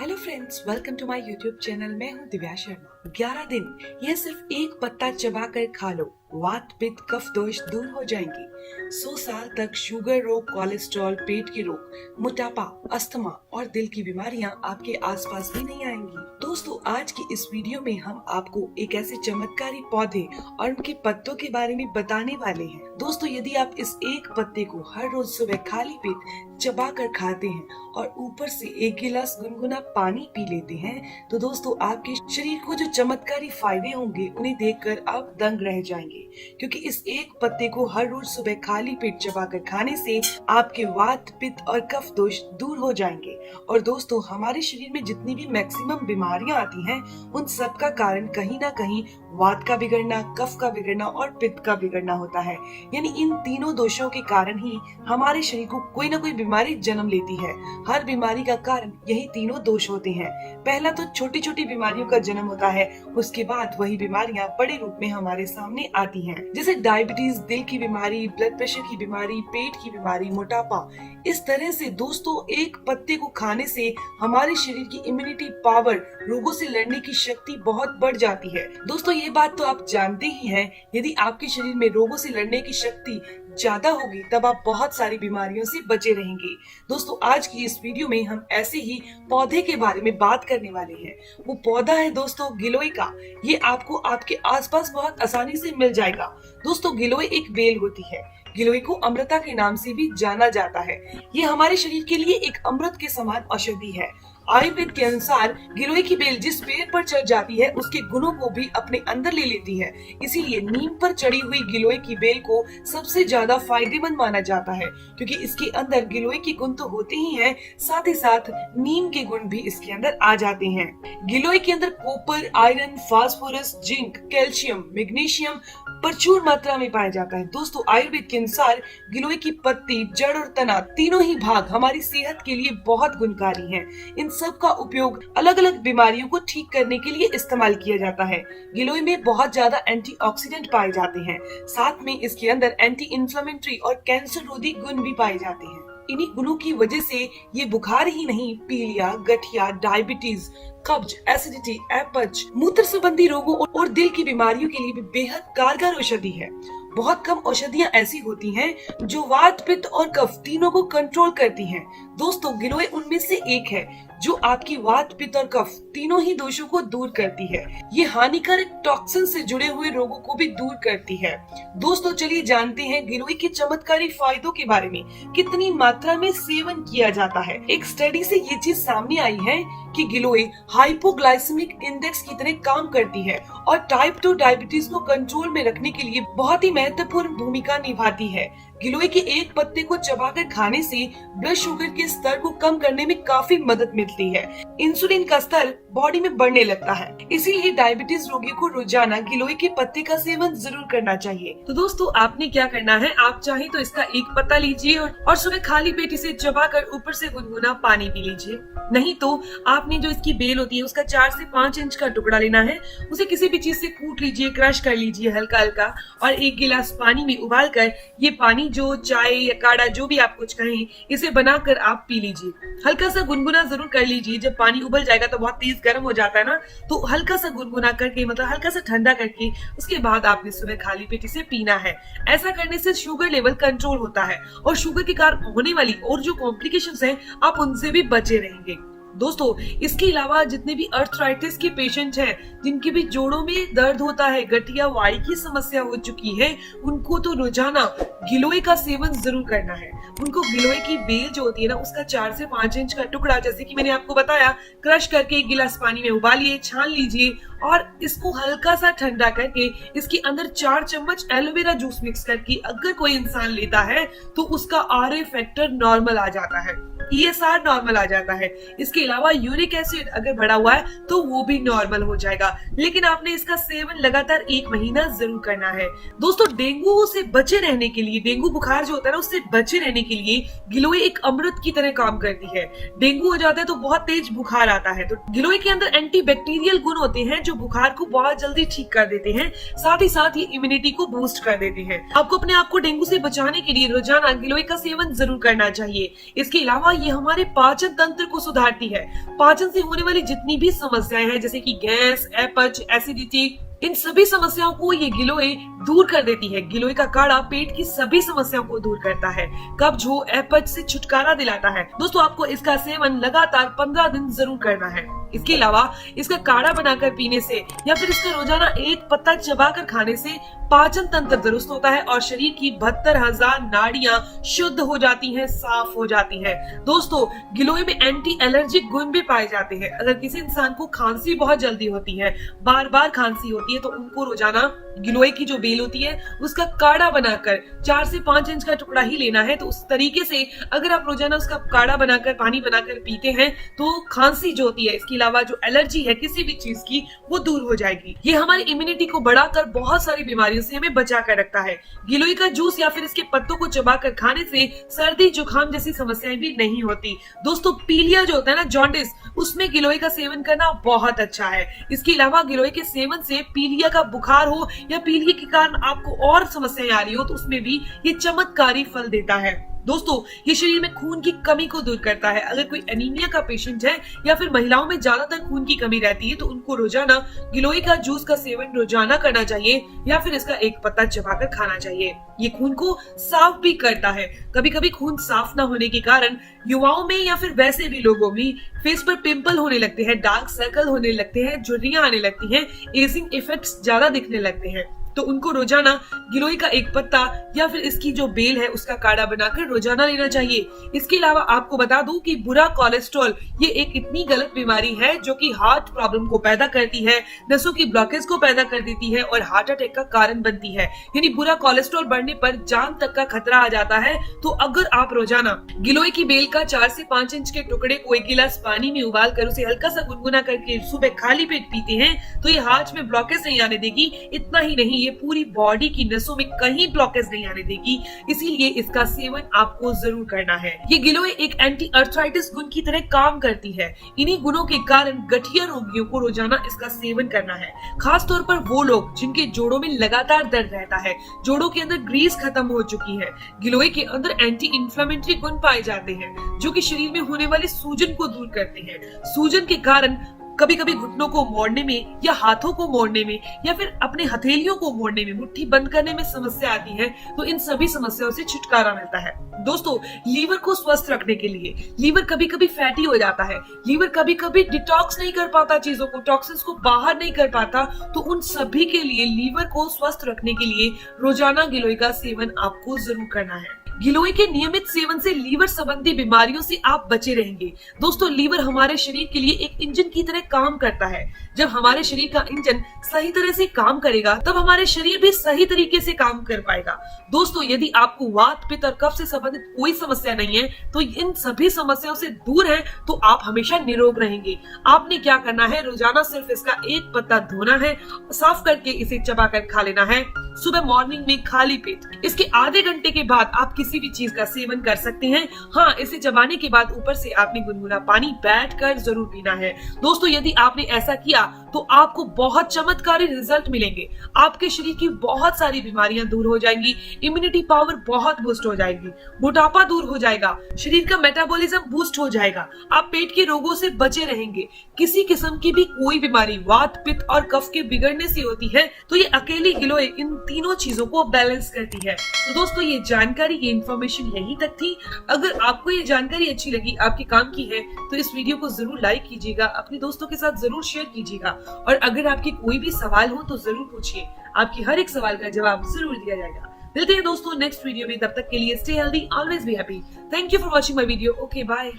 Hello friends, welcome to my YouTube channel. मैं हूं दिव्या शर्मा। 11 दिन यह सिर्फ एक पत्ता चबा कर खा लो, वात पित्त कफ दोष दूर हो जाएंगे। 100 साल तक शुगर रोग, कोलेस्ट्रॉल, पेट के रोग, मोटापा, अस्थमा और दिल की बीमारियां आपके आसपास भी नहीं आएंगी। दोस्तों, आज की इस वीडियो में हम आपको एक ऐसे चमत्कारी पौधे और उनके पत्तों के बारे में बताने वाले हैं। दोस्तों, यदि आप इस एक पत्ते को हर रोज सुबह खाली पेट चबा कर खाते हैं और ऊपर से 1 गिलास गुनगुना पानी पी लेते हैं तो दोस्तों आपके शरीर को जो चमत्कारी फायदे होंगे उन्हें देखकर आप दंग रह जाएंगे, क्योंकि इस एक पत्ते को हर रोज सुबह खाली पेट चबाकर खाने से आपके वात पित्त और कफ दोष दूर हो जाएंगे। और दोस्तों, हमारे शरीर में जितनी भी मैक्सिमम बीमारियां आती हैं उन सब का कारण कहीं ना कहीं वात का बिगड़ना, कफ का बिगड़ना और पित्त का बिगड़ना होता है। यानी इन तीनों दोषों के कारण ही हमारे शरीर को कोई ना कोई बीमारी जन्म लेती है। हर बीमारी का कारण यही तीनों दोष होते हैं। पहला तो छोटी छोटी बीमारियों का जन्म होता है, उसके बाद वही बीमारियां बड़े रूप में हमारे सामने आती हैं, जैसे डायबिटीज, दिल की बीमारी, ब्लड प्रेशर की बीमारी, पेट की बीमारी, मोटापा। इस तरह से दोस्तों एक पत्ते को खाने से हमारे शरीर की इम्यूनिटी पावर, रोगों से लड़ने की शक्ति बहुत बढ़ जाती है। दोस्तों, ये बात तो आप जानते ही हैं, यदि आपके शरीर में रोगों से लड़ने की शक्ति ज्यादा होगी तब आप बहुत सारी बीमारियों से बचे रहेंगे। दोस्तों, आज की इस वीडियो में हम ऐसे ही पौधे के बारे में बात करने वाले हैं। वो पौधा है दोस्तों गिलोय का। ये आपको आपके आसपास बहुत आसानी से मिल जाएगा। दोस्तों, गिलोय एक बेल होती है। गिलोय को अमृता के नाम से भी जाना जाता है। ये हमारे शरीर के लिए एक अमृत के समान औषधि है। आयुर्वेद के अनुसार गिलोय की बेल जिस पेड़ पर चढ़ जाती है उसके गुणों को भी अपने अंदर ले लेती है। इसीलिए नीम पर चढ़ी हुई गिलोय की बेल को सबसे ज्यादा फायदेमंद माना जाता है, क्योंकि इसके अंदर गिलोय के गुण तो होते ही हैं, साथ ही साथ नीम के गुण भी इसके अंदर आ जाते हैं। गिलोय के अंदर copper, iron, phosphorus, zinc, calcium, magnesium प्रचुर मात्रा में पाया जाता है। दोस्तों, आयुर्वेद के अनुसार गिलोय की पत्ती, जड़ और तना तीनों ही भाग हमारी सेहत के लिए बहुत गुणकारी हैं। इन सब का उपयोग अलग अलग बीमारियों को ठीक करने के लिए इस्तेमाल किया जाता है। गिलोय में बहुत ज्यादा एंटीऑक्सीडेंट पाए जाते हैं, साथ में इसके अंदर एंटी इंफ्लेमेटरी और कैंसर रोधी गुण भी पाए जाते हैं। इन्हीं गुणों की वजह से ये बुखार ही नहीं, पीलिया, गठिया, डायबिटीज, कब्ज, एसिडिटी, अपच, मूत्र संबंधी रोगों और दिल की बीमारियों के लिए भी बेहद कारगर औषधि है। बहुत कम औषधियां ऐसी होती हैं जो वात, पित्त और कफ तीनों को कंट्रोल करती हैं। दोस्तों, गिलोय उनमें से एक है जो आपकी वात, पित्त और कफ तीनों ही दोषों को दूर करती है। ये हानिकारक टॉक्सिन से जुड़े हुए रोगों को भी दूर करती है। दोस्तों, चलिए जानते हैं गिलोय के चमत्कारी फायदों के बारे में। कितनी मात्रा में सेवन किया जाता है। एक स्टडी से ये चीज सामने आई है कि गिलोय हाइपोग्लाइसेमिक इंडेक्स की तरह काम करती है और टाइप 2 डायबिटीज को कंट्रोल में रखने के लिए बहुत ही महत्वपूर्ण भूमिका निभाती है। गिलोय के एक पत्ते को चबाकर खाने से ब्लड शुगर के स्तर को कम करने में काफी मदद मिलती है। इंसुलिन का स्तर बॉडी में बढ़ने लगता है, इसीलिए डायबिटीज रोगियों को रोजाना गिलोय के पत्ते का सेवन जरूर करना चाहिए। तो दोस्तों, आपने क्या करना है, आप चाहे तो इसका एक पत्ता लीजिए और सुबह खाली पेट इसे चबाकर ऊपर से गुनगुना पानी पी लीजिए। नहीं तो आपने जो इसकी बेल होती है उसका 4 से 5 इंच का टुकड़ा लेना है, उसे किसी भी चीज से कूट लीजिए, क्रश कर लीजिए हल्का हल्का, और 1 गिलास पानी में उबाल कर ये पानी, जो चाय या काढ़ा जो भी आप कुछ कहें, इसे बनाकर आप पी लीजिए। हल्का सा गुनगुना जरूर कर लीजिए। जब पानी उबल जाएगा तो बहुत तेज गर्म हो जाता है ना, तो हल्का सा गुनगुना करके, मतलब हल्का सा ठंडा करके, उसके बाद आपने सुबह खाली पेट इसे पीना है। ऐसा करने से शुगर लेवल कंट्रोल होता है और शुगर के कारण होने वाली और जो कॉम्प्लिकेशंस हैं आप उनसे भी बचे रहेंगे। दोस्तों, इसके अलावा जितने भी अर्थराइटिस के पेशेंट हैं, जिनके भी जोड़ों में दर्द होता है, गठिया वाई की समस्या हो चुकी है, उनको तो रोजाना गिलोय का सेवन जरूर करना है। उनको गिलोय की बेल जो होती है ना, उसका 4 से 5 इंच का टुकड़ा, जैसे कि मैंने आपको बताया, क्रश करके 1 गिलास पानी में उबालिए, छान लीजिए और इसको हल्का सा ठंडा करके इसके अंदर 4 चम्मच एलोवेरा जूस मिक्स करके अगर कोई इंसान लेता है तो उसका RA फैक्टर नॉर्मल आ जाता है, ESR नॉर्मल आ जाता है। इसके अलावा यूरिक एसिड अगर बढ़ा हुआ है तो वो भी नॉर्मल हो जाएगा। लेकिन आपने इसका सेवन लगातार 1 महीना जरूर करना है। दोस्तों, डेंगू से बचे रहने के लिए, डेंगू बुखार जो होता है ना, उससे बचे रहने के लिए गिलोय एक अमृत की तरह काम करती है। डेंगू हो जाता है तो बहुत तेज बुखार आता है, तो गिलोय के अंदर एंटीबैक्टीरियल गुण होते हैं जो बुखार को बहुत जल्दी ठीक कर देते हैं, साथ ही साथ ये इम्यूनिटी को बूस्ट कर देते हैं। आपको अपने आप को डेंगू से बचाने के लिए रोजाना गिलोय का सेवन जरूर करना चाहिए। इसके अलावा ये हमारे पाचन तंत्र को सुधारती है। पाचन से होने वाली जितनी भी समस्याएं हैं जैसे कि गैस, अपच, एसिडिटी, इन सभी समस्याओं को ये गिलोय दूर कर देती है। गिलोय का काढ़ा पेट की सभी समस्याओं को दूर करता है, कब्ज हो, अपच से छुटकारा दिलाता है। दोस्तों आपको इसका सेवन लगातार 15 दिन जरूर करना है। इसके अलावा इसका काढ़ा बनाकर पीने से या फिर इसका रोजाना एक पत्ता चबाकर खाने से पाचन तंत्र दुरुस्त होता है और शरीर की 72,000 नाड़ियां शुद्ध हो जाती हैं, साफ हो जाती हैं। दोस्तों गिलोय में एंटी एलर्जिक गुण भी पाए जाते हैं। अगर किसी इंसान को खांसी बहुत जल्दी होती है, बार बार खांसी होती है, तो उनको रोजाना गिलोय की जो बेल होती है उसका काढ़ा बनाकर 4 से 5 इंच का टुकड़ा ही लेना है। तो उस तरीके से अगर आप रोजाना उसका काढ़ा बनाकर, पानी बनाकर पीते हैं तो खांसी जो होती है, इसके अलावा जो एलर्जी है किसी भी चीज की, वो दूर हो जाएगी। ये हमारी इम्यूनिटी को बढ़ाकर बहुत सारी बीमारियों से हमें बचा कर रखता है। गिलोय का जूस या फिर इसके पत्तों को चबाकर खाने से सर्दी, जुकाम जैसी समस्याएं भी नहीं होती। दोस्तों पीलिया जो होता है ना, जॉन्डिस, उसमें गिलोय का सेवन करना बहुत अच्छा है। इसके अलावा गिलोय के सेवन से पीलिया का बुखार हो या पीलिया के कारण आपको और समस्याएं आ रही हो तो उसमें भी ये चमत्कारी फल देता है। दोस्तों ये शरीर में खून की कमी को दूर करता है। अगर कोई एनीमिया का पेशेंट है या फिर महिलाओं में ज्यादातर खून की कमी रहती है तो उनको रोजाना गिलोय का जूस का सेवन रोजाना करना चाहिए या फिर इसका एक पत्ता चबाकर खाना चाहिए। ये खून को साफ भी करता है। कभी कभी खून साफ न होने के कारण युवाओं में या फिर वैसे भी लोगों में फेस पर पिंपल होने लगते हैं, डार्क सर्कल होने लगते हैं, झुर्रियां आने लगती हैं, एजिंग इफेक्ट्स ज्यादा दिखने लगते हैं। तो उनको रोजाना गिलोय का एक पत्ता या फिर इसकी जो बेल है उसका काढ़ा बनाकर रोजाना लेना चाहिए। इसके अलावा आपको बता दूं कि बुरा कोलेस्ट्रॉल ये एक इतनी गलत बीमारी है जो कि हार्ट प्रॉब्लम को पैदा करती है, नसों की ब्लॉकेज को पैदा कर देती है और हार्ट अटैक का कारण बनती है। यानी बुरा कोलेस्ट्रॉल बढ़ने पर जान तक का खतरा आ जाता है। तो अगर आप रोजाना गिलोय की बेल का 4 से 5 इंच के टुकड़े को 1 गिलास पानी में उबाल कर उसे हल्का सा गुनगुना करके सुबह खाली पेट पीते हैं तो ये हार्ट में ब्लॉकेज नहीं आने देगी। इतना ही नहीं, ये पूरी बॉडी की नसों में कहीं ब्लॉकेज नहीं आने देगी। इसीलिए इसका सेवन आपको जरूर करना है। ये गिलोय एक एंटी अर्थराइटिस गुण की तरह काम करती है। इन्हीं गुणों के कारण गठिया रोगियों को रोजाना इसका सेवन करना है। खास तौर पर वो लोग जिनके जोड़ों में लगातार दर्द रहता है, जोड़ों के अंदर ग्रीस खत्म हो चुकी है। गिलोय के अंदर एंटी इंफ्लेमेटरी गुण पाए जाते हैं जो कि शरीर में होने वाले सूजन को दूर करते हैं। सूजन के कारण कभी कभी घुटनों को मोड़ने में या हाथों को मोड़ने में या फिर अपने हथेलियों को मोड़ने में, मुट्ठी बंद करने में समस्या आती है तो इन सभी समस्याओं से छुटकारा मिलता है। दोस्तों लीवर को स्वस्थ रखने के लिए, लीवर कभी कभी फैटी हो जाता है, लीवर कभी कभी डिटॉक्स नहीं कर पाता चीजों को, टॉक्सिन्स को बाहर नहीं कर पाता, तो उन सभी के लिए लीवर को स्वस्थ रखने के लिए रोजाना गिलोय का सेवन आपको जरूर करना है। गिलोय के नियमित सेवन से लीवर संबंधी बीमारियों से आप बचे रहेंगे। दोस्तों लीवर हमारे शरीर के लिए एक इंजन की तरह काम करता है। जब हमारे शरीर का इंजन सही तरह से काम करेगा तब हमारे शरीर भी सही तरीके से काम कर पाएगा। दोस्तों यदि आपको वात, पित्त और कफ से संबंधित कोई समस्या नहीं है तो इन सभी समस्याओं से दूर है तो आप हमेशा निरोग रहेंगे। आपने क्या करना है, रोजाना सिर्फ इसका एक पत्ता धोना है, साफ करके इसे चबाकर खा लेना है सुबह मॉर्निंग में खाली पेट। इसके आधे घंटे के बाद आप किसी भी चीज का सेवन कर सकते हैं। हाँ, इसे चबाने के बाद ऊपर से आपने गुनगुना पानी बैठकर जरूर पीना है। दोस्तों यदि आपने ऐसा किया तो आपको बहुत चमत्कारी रिजल्ट मिलेंगे। आपके शरीर की बहुत सारी बीमारियां दूर हो जाएंगी, इम्यूनिटी पावर बहुत बूस्ट हो जाएगी, मोटापा दूर हो जाएगा, शरीर का मेटाबॉलिज्म बूस्ट हो जाएगा, आप पेट के रोगों से बचे रहेंगे। किसी किस्म की भी कोई बीमारी वात, पित्त और कफ के बिगड़ने से होती है तो ये अकेली गिलोय इन तीनों चीजों को बैलेंस करती है। तो दोस्तों ये जानकारी, ये इन्फॉर्मेशन यहीं तक थी। अगर आपको ये जानकारी अच्छी लगी, आपके काम की है, तो इस वीडियो को जरूर लाइक कीजिएगा, अपने दोस्तों के साथ जरूर शेयर कीजिएगा और अगर आपके कोई भी सवाल हो तो जरूर पूछिए। आपकी हर एक सवाल का जवाब जरूर दिया जाएगा। मिलते हैं दोस्तों नेक्स्ट वीडियो में, तब तक के लिए stay healthy, always be happy. Thank you for watching my video. Okay bye.